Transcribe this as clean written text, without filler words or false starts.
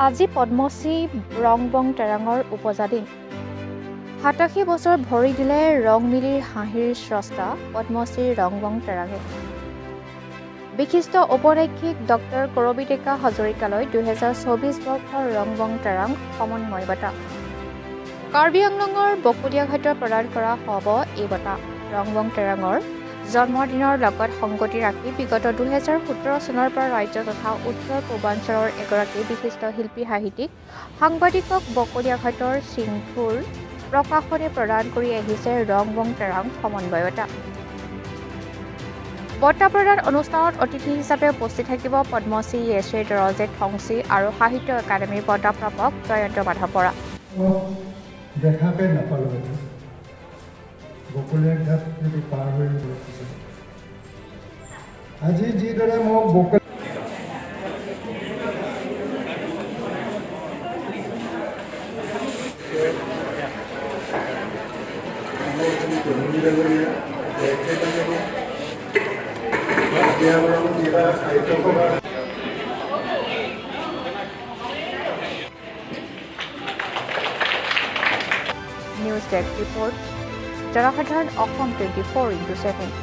আজি পদ্মশ্ৰী ৰংবং তেৰাঙৰ উপজা দিন। ৮৭ বছৰ ভৰি দিলে ৰংমিলিৰ হাঁহিৰ স্ৰষ্টা পদ্মশ্ৰী ৰংবং তেৰাঙে। বিশিষ্ট ঔপন্যাসিক ডক্টৰ কৰবী ডেকা হাজৰিকালৈ ২০২৪ বৰ্ষৰ ৰংবং তেৰাং সমন্বয় বঁটা। কাৰ্বি আংলঙৰ বকলীয়া ঘাটত প্ৰদান কৰা হ'ব এই বঁটা। ৰংবং তেৰাঙৰ জন্মদিনৰ লগত সংগতি ৰাখি বিগত ২০১৭ চনৰ পৰা ৰাজ্য তথা উত্তৰ পূৰ্বাঞ্চলৰ এগৰাকী বিশিষ্ট শিল্পী সাহিত্যিক সাংবাদিকক বকলীয়া ঘাটৰ শৃংখুৰ প্ৰকাশনে প্ৰদান কৰি আহিছে ৰংবং তেৰাং সমন্বয় বঁটা। বঁটা প্ৰদান অনুষ্ঠানত অতিথি হিচাপে উপস্থিত থাকিব পদ্মশ্ৰী য়েছে দৰজে থংচী আৰু সাহিত্য একাডেমীৰ বঁটা প্ৰাপক জয়ন্ত মাধৱ বৰা। দেখাকে নাপালো বকলীয়া ঘাট যদি পাৰ হৈ আজি যিদৰে মোক নিউজ ডেস্ক ৰিপৰ্ট জনসাধাৰণ অসম 24x7।